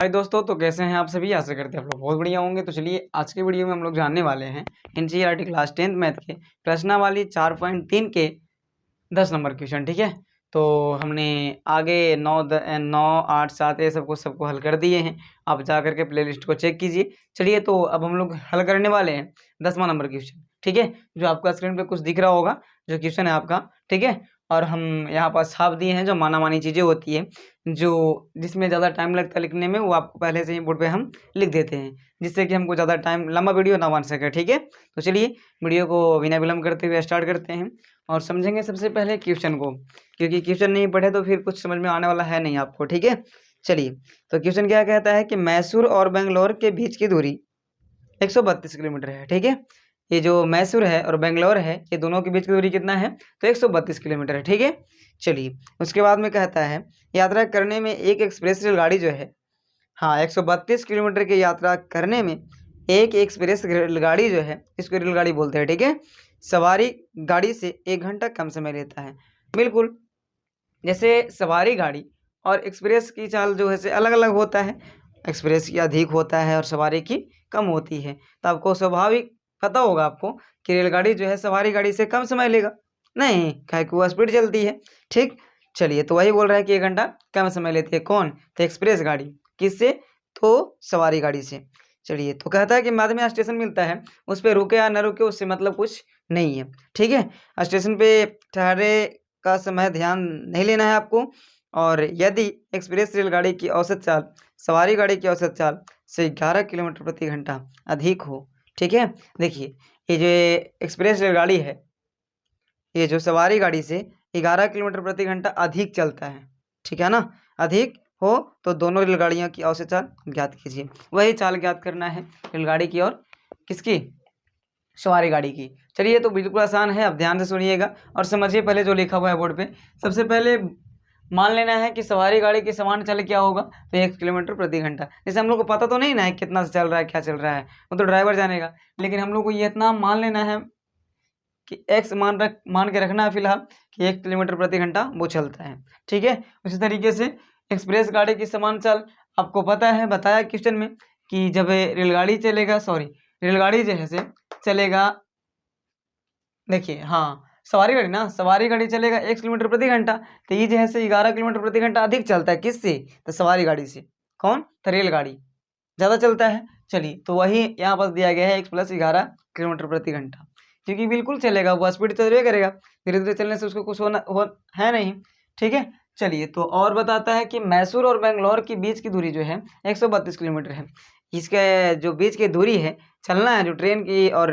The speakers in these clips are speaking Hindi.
हाय दोस्तों, तो कैसे हैं आप सभी। आशा करते हैं आप लोग बहुत बढ़िया होंगे। तो चलिए आज के वीडियो में हम लोग जानने वाले हैं एनसीईआरटी क्लास 10th मैथ के प्रश्नावली 4.3 के 10 नंबर क्वेश्चन। ठीक है, तो हमने आगे 9, 8, 7 ये सबको हल कर दिए हैं। आप जा करके प्लेलिस्ट को चेक कीजिए। चलिए, तो अब हम लोग हल करने वाले हैं 10वां नंबर क्वेश्चन। ठीक है, जो आपका स्क्रीन पे कुछ दिख रहा होगा जो क्वेश्चन है आपका। ठीक है, और हम यहाँ पर छाप दिए हैं जो माना मानी चीज़ें होती है, जो जिसमें ज़्यादा टाइम लगता है लिखने में, वो आपको पहले से ही बोर्ड पे हम लिख देते हैं, जिससे कि हमको ज़्यादा टाइम लंबा वीडियो ना बन सके। ठीक है, तो चलिए वीडियो को बिना विलम्ब करते हुए स्टार्ट करते हैं और समझेंगे सबसे पहले क्वेश्चन को, क्योंकि क्वेश्चन नहीं पढ़े तो फिर कुछ समझ में आने वाला है नहीं आपको। ठीक है, चलिए तो क्वेश्चन क्या कहता है कि मैसूर और बेंगलोर के बीच की दूरी 132 किलोमीटर है। ठीक है, ये जो मैसूर है और बेंगलोर है, ये दोनों के बीच की दूरी कितना है, तो 132 किलोमीटर है। ठीक है, चलिए उसके बाद में कहता है यात्रा करने में एक एक्सप्रेस रेलगाड़ी जो है, हाँ 132 किलोमीटर की यात्रा करने में एक एक्सप्रेस रेलगाड़ी जो है, इसको रेलगाड़ी बोलते हैं। ठीक है, सवारी गाड़ी से 1 घंटा कम समय लेता है। बिल्कुल, जैसे सवारी गाड़ी और एक्सप्रेस की चाल जो है से अलग अलग होता है। एक्सप्रेस की अधिक होता है और सवारी की कम होती है। तो आपको स्वाभाविक पता होगा आपको कि रेलगाड़ी जो है सवारी गाड़ी से कम समय लेगा, नहीं काहे कि वो स्पीड चलती है। ठीक, चलिए तो वही बोल रहा है कि 1 घंटा कम समय लेती है। कौन, तो एक्सप्रेस गाड़ी। किससे, तो सवारी गाड़ी से। चलिए तो कहता है कि मध्य में स्टेशन मिलता है, उस पर रुके या न रुके उससे मतलब कुछ नहीं है। ठीक है, स्टेशन पे ठहरे का समय ध्यान नहीं लेना है आपको। और यदि एक्सप्रेस रेलगाड़ी की औसत चाल सवारी गाड़ी की औसत चाल से 11 किलोमीटर प्रति घंटा अधिक हो। ठीक है, देखिए ये जो एक्सप्रेस रेलगाड़ी है, ये जो सवारी गाड़ी से 11 किलोमीटर प्रति घंटा अधिक चलता है। ठीक है ना, अधिक हो तो दोनों रेलगाड़ियों की औसत चाल ज्ञात कीजिए। वही चाल ज्ञात करना है रेलगाड़ी की और किसकी, सवारी गाड़ी की। चलिए तो बिल्कुल आसान है, अब ध्यान से सुनिएगा और समझिए पहले जो लिखा हुआ है बोर्ड पे। सबसे पहले मान लेना है कि सवारी गाड़ी की समान चाल क्या होगा, तो 1 किलोमीटर प्रति घंटा। जैसे हम लोग को पता तो नहीं ना है कितना से चल रहा है, क्या चल रहा है, वो तो ड्राइवर जानेगा, लेकिन हम लोग को ये इतना मान लेना है कि एक्स मान के रखना है फिलहाल कि 1 किलोमीटर प्रति घंटा वो चलता है। ठीक है, उसी तरीके से एक्सप्रेस गाड़ी की समान चाल आपको पता है, बताया क्वेश्चन में कि जब रेलगाड़ी चलेगा, रेलगाड़ी जो है से चलेगा, देखिए हाँ सवारी गाड़ी ना, सवारी गाड़ी चलेगा 1 किलोमीटर प्रति घंटा, तो ये जो है से 11 किलोमीटर प्रति घंटा अधिक चलता है। किससे, तो सवारी गाड़ी से। कौन, तो रेलगाड़ी ज़्यादा चलता है। चलिए तो वही यहाँ पास दिया गया है 1 + 11 किलोमीटर प्रति घंटा, क्योंकि बिल्कुल चलेगा, वो स्पीड चलवे करेगा, धीरे धीरे चलने से उसको कुछ है नहीं। ठीक है, चलिए तो और बताता है कि मैसूर और बेंगलोर के बीच की दूरी जो है 132 किलोमीटर है। इसके जो बीच की दूरी है, चलना है जो ट्रेन की और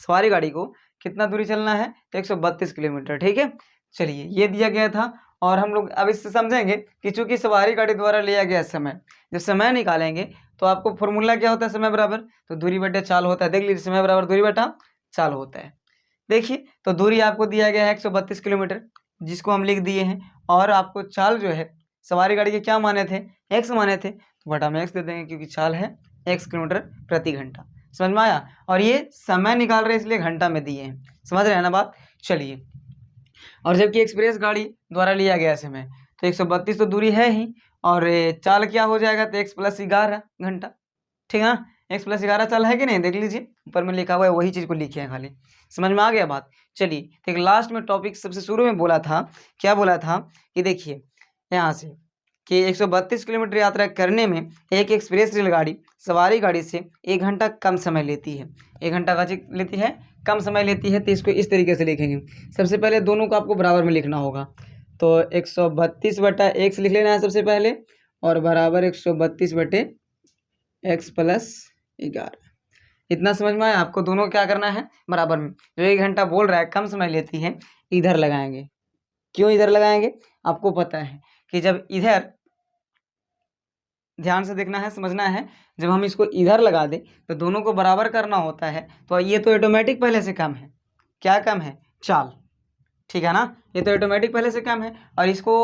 सवारी गाड़ी को कितना दूरी चलना है, तो 132 किलोमीटर। ठीक है, चलिए ये दिया गया था और हम लोग अब इससे समझेंगे कि चूंकि सवारी गाड़ी द्वारा लिया गया समय, जब समय निकालेंगे तो आपको फॉर्मूला क्या होता है, समय बराबर तो दूरी बटे चाल होता है। देख लीजिए, समय बराबर दूरी बटा चाल होता है। देखिए तो दूरी आपको दिया गया है 132 किलोमीटर, जिसको हम लिख दिए हैं, और आपको चाल जो है सवारी गाड़ी के क्या माने थे, एक्स माने थे, तो बटा में एक्स दे देंगे क्योंकि चाल है 1 किलोमीटर प्रति घंटा। समझ में आया, और ये समय निकाल रहे हैं इसलिए घंटा में दिए हैं। समझ रहे हैं ना बात। चलिए, और जबकि एक्सप्रेस गाड़ी द्वारा लिया गया समय, तो 132 तो दूरी है ही, और चाल क्या हो जाएगा, तो x + 11 घंटा। ठीक है ना, x + 11 चाल है कि नहीं, देख लीजिए ऊपर में लिखा हुआ है, वही चीज़ को लिखे हैं खाली। समझ में आ गया बात। चलिए एक लास्ट में टॉपिक सबसे शुरू में बोला था, क्या बोला था कि देखिए यहाँ से कि 132 किलोमीटर यात्रा करने में एक एक्सप्रेस रेलगाड़ी सवारी गाड़ी से 1 घंटा कम समय लेती है। 1 घंटा का लेती है, कम समय लेती है। तो इसको इस तरीके से लिखेंगे। सबसे पहले दोनों को आपको बराबर में लिखना होगा, तो 132 बटा x लिख लेना है सबसे पहले, और बराबर 132 बटे x + 11। इतना समझ में आया आपको। दोनों क्या करना है, बराबर में। जो 1 घंटा बोल रहा है कम समय लेती है, इधर लगाएंगे। क्यों इधर लगाएंगे, आपको पता है कि जब इधर, ध्यान से देखना है, समझना है, जब हम इसको इधर लगा दें तो दोनों को बराबर करना होता है। तो ये तो ऑटोमेटिक पहले से कम है, क्या कम है, चाल। ठीक है ना, ये तो ऑटोमेटिक पहले से कम है, और इसको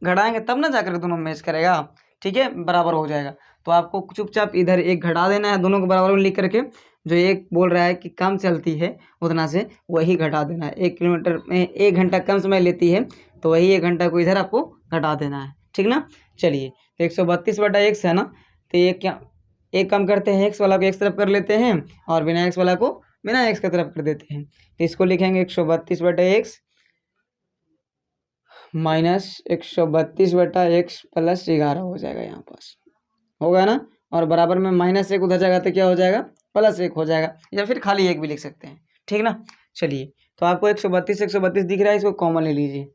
घटाएंगे तब ना जाकर दोनों मैच करेगा। ठीक है, बराबर हो जाएगा। तो आपको चुपचाप इधर एक घटा देना है, दोनों को बराबर में लिख करके। जो एक बोल रहा है कि कम चलती है उतना से वही घटा देना है। 1 किलोमीटर में 1 घंटा कम समय लेती है, तो वही 1 घंटा को इधर आपको घटा देना है। ठीक ना, चलिए तो 132/x है ना, तो ये क्या, एक काम करते हैं, एक्स वाला को एक्स तरफ कर लेते हैं और बिना एक्स वाला को बिना एक्स की तरफ कर देते हैं। तो इसको लिखेंगे 132/x माइनस 132/x प्लस 11 हो जाएगा, यहाँ पास होगा ना, और बराबर में -1 उधर जाएगा तो क्या हो जाएगा, +1 हो जाएगा, या फिर खाली 1 भी लिख सकते हैं, ठीक ना। चलिए, तो आपको 132 दिख रहा है, इसको कॉमन ले लीजिए।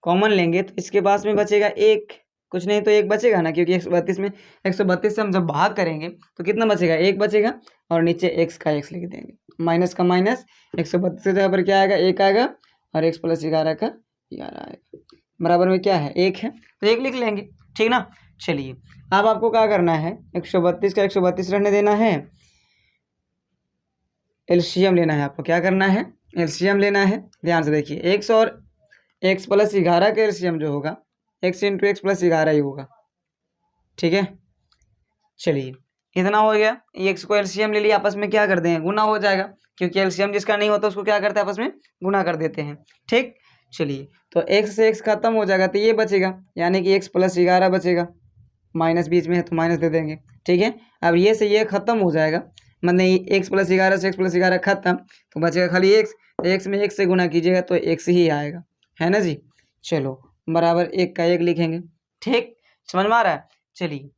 कॉमन लेंगे तो इसके पास में बचेगा 1, कुछ नहीं तो 1 बचेगा ना, क्योंकि 132 में 132 से हम जब भाग करेंगे तो कितना बचेगा, 1 बचेगा, और नीचे x का x लिख देंगे, माइनस का माइनस, 132 की जगह पर क्या आएगा, 1 आएगा, और x + 11 का 11 आएगा, बराबर में क्या है, 1 है, तो 1 लिख लेंगे, ठीक ना। चलिए, अब आपको क्या करना है, 132 का 132 रहने देना है, एलसीएम लेना है आपको, क्या करना है, एलसीएम लेना है। ध्यान से देखिए, x और x + 11 का एलसीएम जो होगा x × x + 11 ही होगा, ठीक है। चलिए, इतना हो गया, ये x को एलसीएम ले लिया, आपस में क्या कर देंगे, गुना हो जाएगा, क्योंकि एलसीएम जिसका नहीं होता उसको क्या करते हैं, आपस में गुना कर देते हैं, ठीक। चलिए, तो x से x खत्म हो जाएगा तो ये बचेगा, यानी कि x + 11 बचेगा, माइनस बीच में है तो माइनस दे देंगे, ठीक है। अब ये से ये खत्म हो जाएगा, मतलब x + 11 से x + 11 खत्म, तो बचेगा खाली x, x में x से गुना कीजिएगा तो x ही आएगा, है ना जी। चलो, बराबर 1 का 1 लिखेंगे, ठीक, समझ में आ रहा है। चलिए,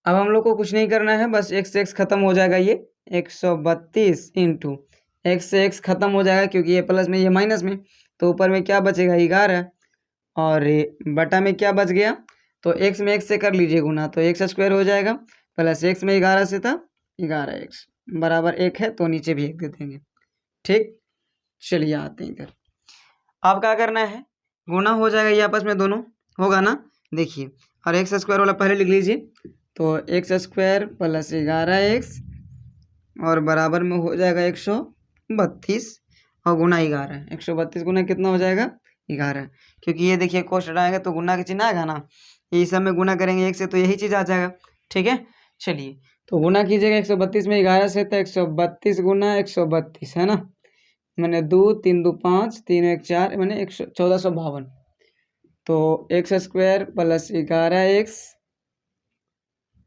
अब हम लोग को कुछ नहीं करना है, बस x से x खत्म हो जाएगा, ये 132 इंटू x से x खत्म हो जाएगा, क्योंकि ये प्लस में ये माइनस में, तो ऊपर में क्या बचेगा, 11, और बटा में क्या बच गया, तो x में x से कर लीजिए गुना, तो x² हो जाएगा, प्लस x में 11 से था 11x, बराबर 1 है, तो नीचे भी 1 दे देंगे, ठीक। चलिए, आते हैं इधर, अब क्या करना है, गुना हो जाएगा, ये आपस में दोनों होगा ना, देखिए, और x² वाला पहले लिख लीजिए, तो x² + 11x और बराबर में हो जाएगा 132 और गुना 11, 132 गुना कितना हो जाएगा, 11, क्योंकि ये देखिए कोष्ट हटाएंगे तो गुना का चिन्ह आएगा ना, ये सब में गुना करेंगे 1 से तो यही चीज़ आ जाएगा, ठीक है। चलिए, तो गुना कीजिएगा 132 में 11 से, तो 132 गुना 132 है ना, मैंने 2 3 2 5 3 1 4, मैंने 1452, तो x² + 11x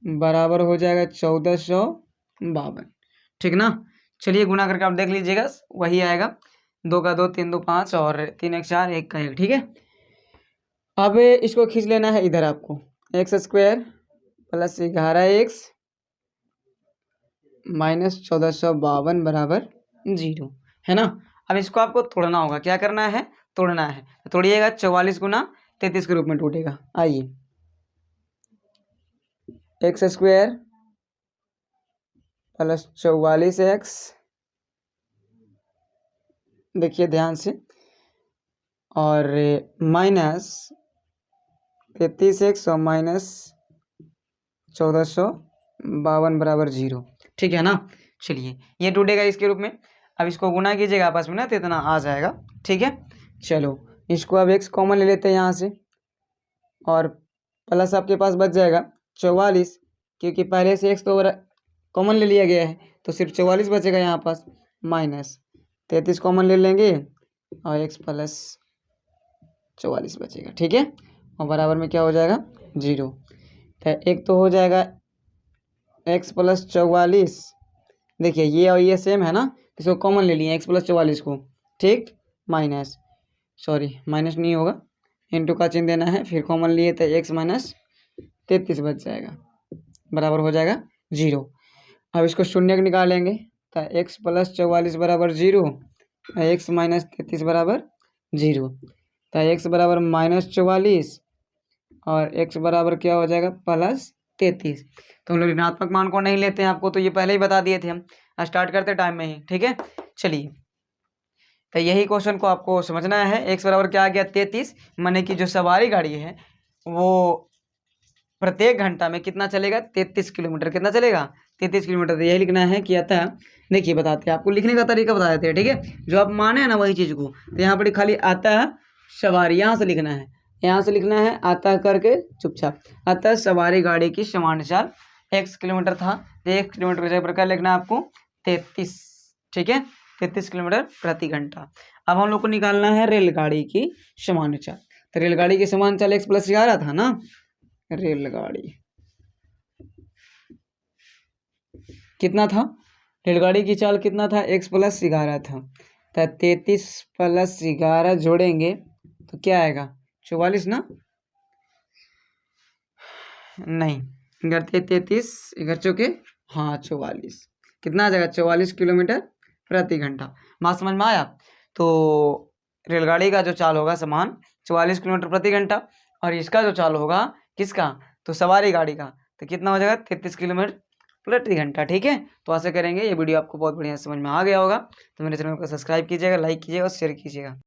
बराबर हो जाएगा 1452, ठीक ना। चलिए, गुना करके आप देख लीजिएगा, वही आएगा, 2 का 2 3 2 5 और 3 1 4 1 का 1, ठीक है। अब इसको खींच लेना है इधर आपको, x² + 11x माइनस 1452 बराबर 0, है ना। अब इसको आपको तोड़ना होगा, क्या करना है, तोड़ना है, तो तोड़िएगा, 44 गुना 33 के रूप में टूटेगा, आइए, x² + 44x, देखिए ध्यान से, और माइनस 33x और माइनस 1452 बराबर 0, ठीक है ना। चलिए, ये टूटेगा इसके रूप में, अब इसको गुना कीजिएगा आपस में ना, तो इतना आ जाएगा, ठीक है। चलो, इसको अब x कॉमन ले लेते हैं यहाँ से, और प्लस आपके पास बच जाएगा 44, क्योंकि पहले से x तो कॉमन ले लिया गया है, तो सिर्फ 44 बचेगा यहाँ पास, माइनस 33 कॉमन ले लेंगे और x + 44 बचेगा, ठीक है, और बराबर में क्या हो जाएगा, 0, तो एक तो हो जाएगा x + 44, देखिए ये और ये सेम है ना, इसको कॉमन ले लिए x + 44 को, ठीक, माइनस, सॉरी माइनस नहीं होगा, इंटू का चिन्ह देना है, फिर कॉमन लिए तो x - 33 बच जाएगा, बराबर हो जाएगा 0। अब इसको शून्य निकालेंगे, तो x + 44 बराबर 0, x - 33 बराबर 0, तो x बराबर -44 और x बराबर क्या हो जाएगा, +33। तो हम लोग ऋणात्मक मान को नहीं लेते हैं, आपको तो ये पहले ही बता दिए थे हम स्टार्ट करते टाइम में ही, ठीक है। चलिए, तो यही क्वेश्चन को आपको समझना है, x बराबर क्या आ गया, 33, माने कि जो सवारी गाड़ी है वो प्रत्येक घंटा में कितना चलेगा, 33 किलोमीटर, कितना चलेगा, 33 किलोमीटर। तो यही लिखना है कि अतः, देखिए बताते हैं आपको, लिखने का तरीका बता देते हैं, ठीक है, जो आप माने हैं ना वही चीज़ को, तो यहाँ पर खाली अतः सवारी, यहाँ से लिखना है, यहाँ से लिखना है, अतः करके चुपचाप, अतः सवारी गाड़ी की सामान्य चाल x किलोमीटर था, तो 1 किलोमीटर की जगह पर क्या लिखना है आपको, 33, ठीक है, 33 किलोमीटर प्रति घंटा। अब हम लोग को निकालना है रेलगाड़ी की सामान्य चाल, तो रेलगाड़ी की सामान्य चाल x + 11 था ना, रेलगाड़ी कितना था, रेलगाड़ी की चाल कितना था, x + 11 था, तो 33 + 11 जोड़ेंगे तो क्या आएगा 44 ना, नहीं इधर 33 इधर चौके, हाँ 44, कितना आ जाएगा 44 किलोमीटर प्रति घंटा। बात समझ में आया। तो रेलगाड़ी का जो चाल होगा समान 44 किलोमीटर प्रति घंटा, और इसका जो चाल होगा किसका, तो सवारी गाड़ी का, तो कितना हो जाएगा 33 किलोमीटर प्रति घंटा। ठीक है, तो ऐसे करेंगे। ये वीडियो आपको बहुत बढ़िया समझ में आ गया होगा, तो मेरे चैनल को सब्सक्राइब कीजिएगा, लाइक कीजिएगा और शेयर कीजिएगा।